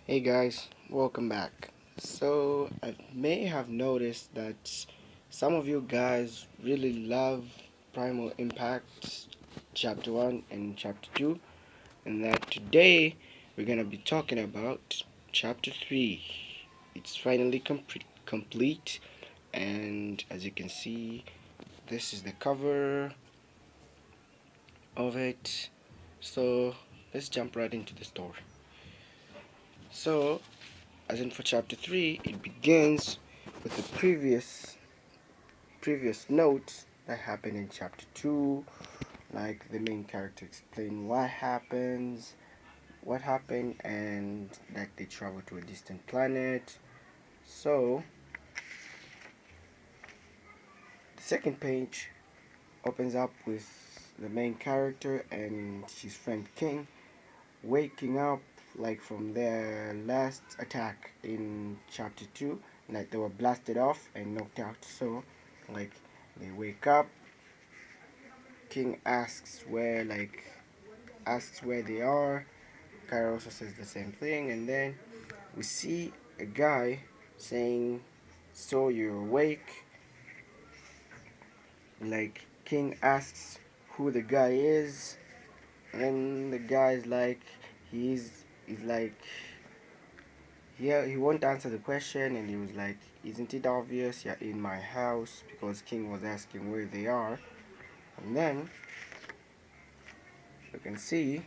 Hey guys, welcome back. So, I may have noticed that some of you guys really love Primal Impact Chapter 1 and Chapter 2, and that today we're gonna be talking about Chapter 3. It's finally complete, and as you can see, this is the cover of it. So, let's jump right into the story. So, as in for chapter 3, it begins with the previous notes that happened in chapter 2, like the main character explain what happened, and that they travel to a distant planet. So the second page opens up with the main character and his friend King waking up like from their last attack in chapter 2, like they were blasted off and knocked out. So like they wake up, King asks where they are. Kyra also says the same thing, and then we see a guy saying, so you're awake. Like King asks who the guy is, and then the guy's like he's like he won't answer the question, and he was like, isn't it obvious you're in my house? Because King was asking where they are. And then you can see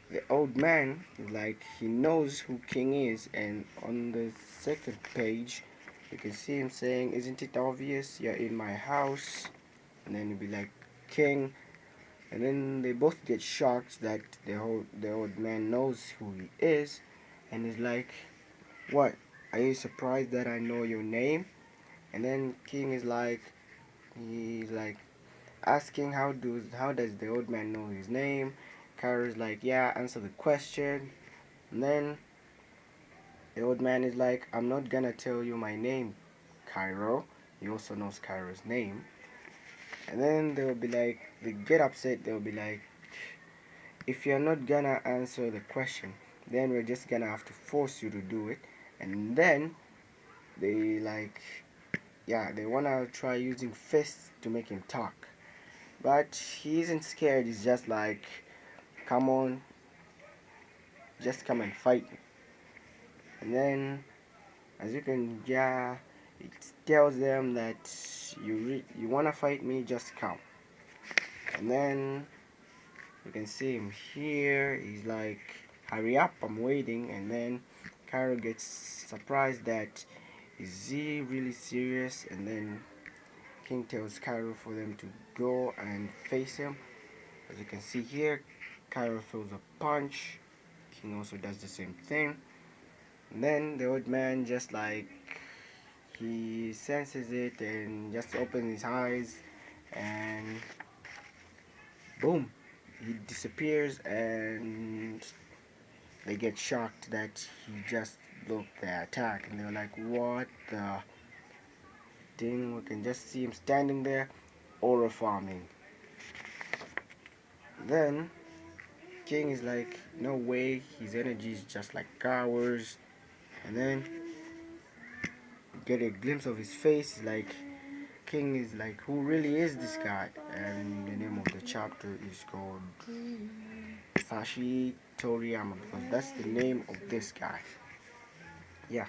the old man is like he knows who King is, and on the second page you can see him saying, isn't it obvious you're in my house? And then he'll be like, King. And then they both get shocked that the old man knows who he is, and he's like, what, are you surprised that I know your name? And then King is like, he's like asking how does the old man know his name? Kara's like, yeah, answer the question. And then the old man is like, I'm not gonna tell you my name, Cairo. He also knows Cairo's name. And then they'll be like, they get upset. They'll be like, if you're not gonna answer the question, then we're just gonna have to force you to do it. And then they like, yeah, they wanna try using fists to make him talk. But he isn't scared. He's just like, come on, just come and fight me. And then, as you can, yeah, it tells them that you wanna fight me, just come. And then you can see him here. He's like, hurry up, I'm waiting. And then Carol gets surprised that is he really serious? And then King tells Carol for them to go and face him. As you can see here, Carol throws a punch. King also does the same thing. And then the old man just like he senses it and just opens his eyes, and boom, he disappears, and they get shocked that he just blocked their attack, and they're like, what the thing? We can just see him standing there, aura farming. Then King is like, no way, his energy is just like ours. And then get a glimpse of his face, like King is like, who really is this guy? And the name of the chapter is called Sashi Toriyama, because that's the name of this guy. Yeah.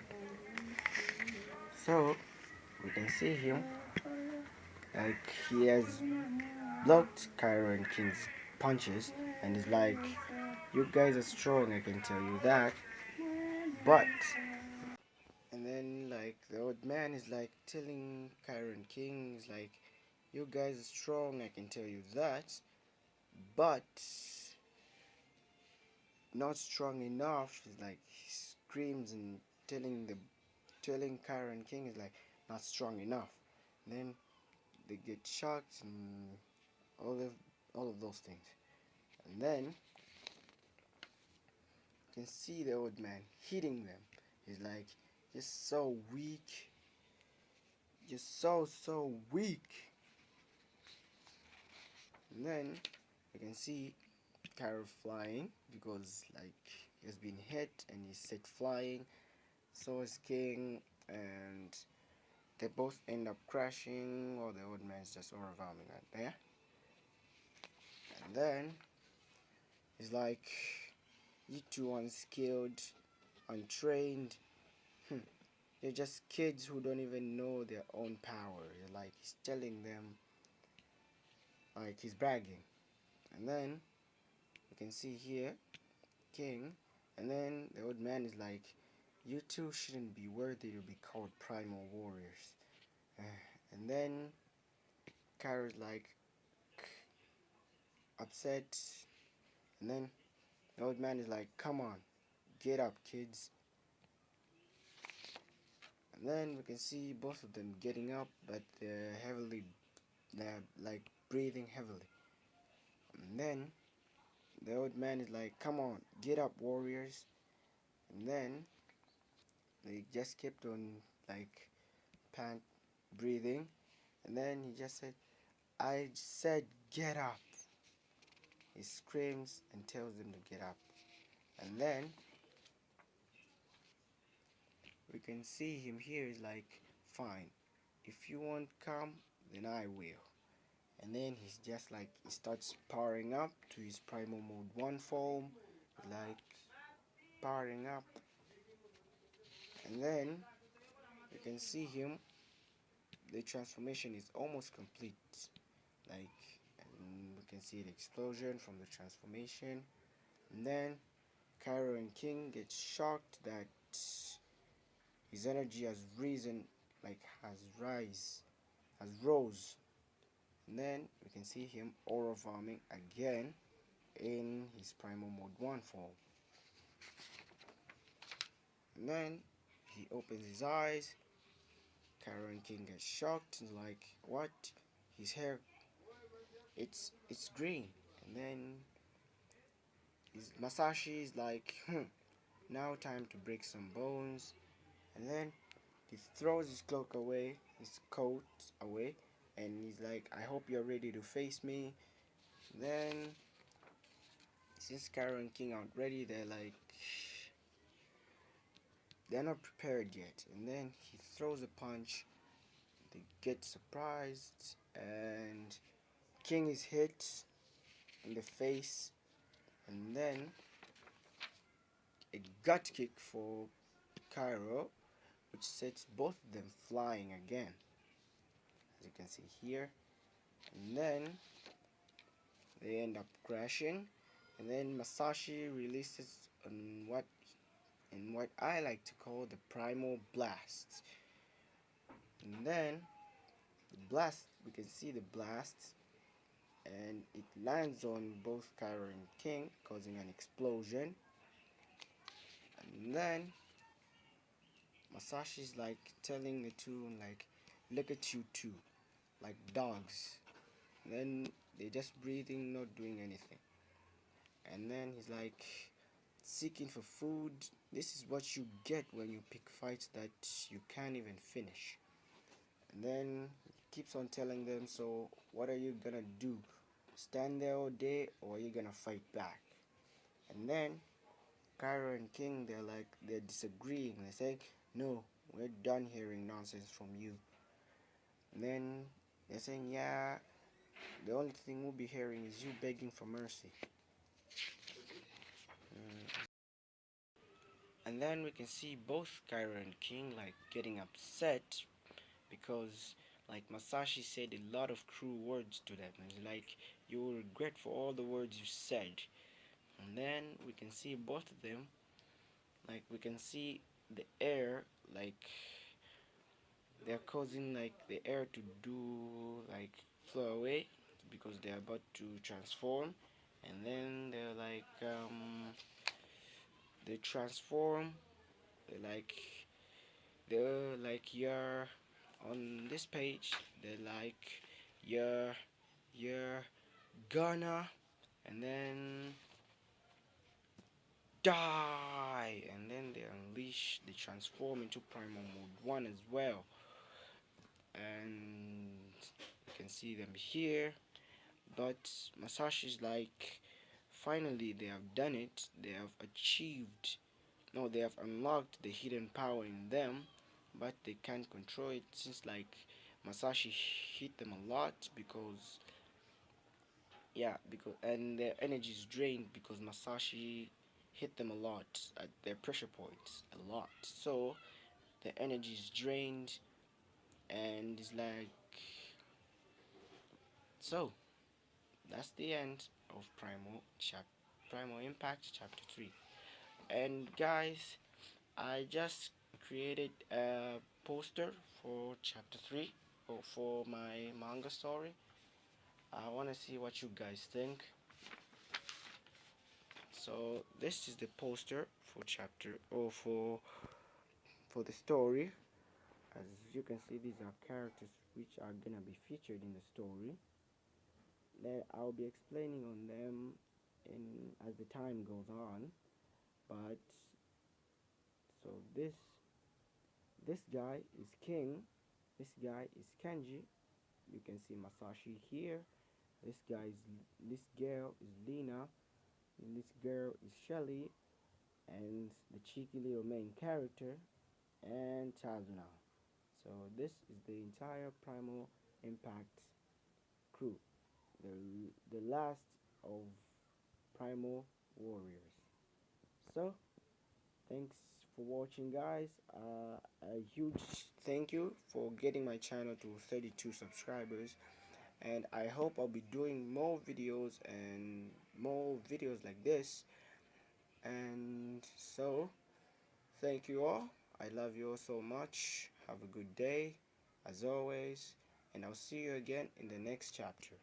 So we can see him like he has blocked Cairo and King's punches, and is like, you guys are strong, I can tell you that. But and then like the old man is like telling Cairo and King is like, you guys are strong, I can tell you that, but not strong enough. Is like he screams and telling Karen King is like, not strong enough. And then they get shocked and all of those things. And then you can see the old man hitting them. He's like, just so weak, just so weak. And then you can see Carol flying because like he has been hit it, and he set flying. So is King, and they both end up crashing, or the old man's just overwhelming right there. And then he's like, you two unskilled, untrained, they're just kids who don't even know their own power. Like he's telling them, like he's bragging. And then you can see here, King, and then the old man is like, you two shouldn't be worthy to be called primal warriors. And then Kara's like upset, and then the old man is like, come on, get up, kids. And then we can see both of them getting up, but they're like breathing heavily. And then the old man is like, come on, get up, warriors. And then they just kept on like pant breathing. And then he just said, I said, get up. He screams and tells them to get up. And then we can see him here is like, fine, if you won't come, then I will. And then he's just like, he starts powering up to his primal mode 1 form, like powering up. And then you can see him, the transformation is almost complete. Like, and we can see the explosion from the transformation. And then Cairo and King get shocked that his energy has risen, like has rose. And then we can see him aura farming again in his primal mode 1 form. And then he opens his eyes. Karen King gets shocked and like, what? His hair, it's green. And then his Masashi is like, now time to break some bones. And then he throws his cloak away, his coat away, and he's like, I hope you're ready to face me. Then since Karen King aren't ready, they're not prepared yet. And then he throws a punch. They get surprised, and King is hit in the face, and then a gut kick for Cairo, which sets both of them flying again, as you can see here. And then they end up crashing, and then Masashi releases on what I like to call the Primal Blast. And then the blast, we can see the blast, and it lands on both Cairo and King, causing an explosion. And then Masashi's like telling the two, like, look at you two, like dogs. And then they're just breathing, not doing anything. And then he's like, seeking for food. This is what you get when you pick fights that you can't even finish. And then he keeps on telling them, so what are you gonna do? Stand there all day, or are you gonna fight back? And then Cairo and King, they're disagreeing. They're saying, no, we're done hearing nonsense from you. And then they're saying, yeah, the only thing we'll be hearing is you begging for mercy. And then we can see both Cairo and King like getting upset because like Masashi said a lot of cruel words to them. It's like, you will regret for all the words you said. And then we can see both of them, like we can see the air, like they're causing like the air to do like flow away because they're about to transform. And then they transform, they like they're like, you're on this page, they're like, you're gonna, and then die. And then they unleash, they transform into primal mode 1 as well. And you can see them here. But Masashi's like, finally they have done it, they have achieved no, they have unlocked the hidden power in them, but they can't control it since like Masashi hit them a lot because because and their energy is drained because Masashi hit them a lot at their pressure points a lot. So the energy is drained and it's like so that's the end of Primal Impact Chapter 3. And guys, I just created a poster for Chapter 3 or for my manga story. I want to see what you guys think. So this is the poster for chapter or for the story. As you can see, these are characters which are gonna be featured in the story. Then I'll be explaining on them in as the time goes on. But so this guy is King. This guy is Kenji. You can see Masashi here. This girl is Lina. And this girl is Shelly. And the cheeky little main character and Tazuna. So this is the entire Primal Impact crew, the last of Primal Warriors. So thanks for watching, guys. A huge thank you for getting my channel to 32 subscribers, and I hope I'll be doing more videos and more videos like this. And so thank you all. I love you all so much. Have a good day, as always, and I'll see you again in the next chapter.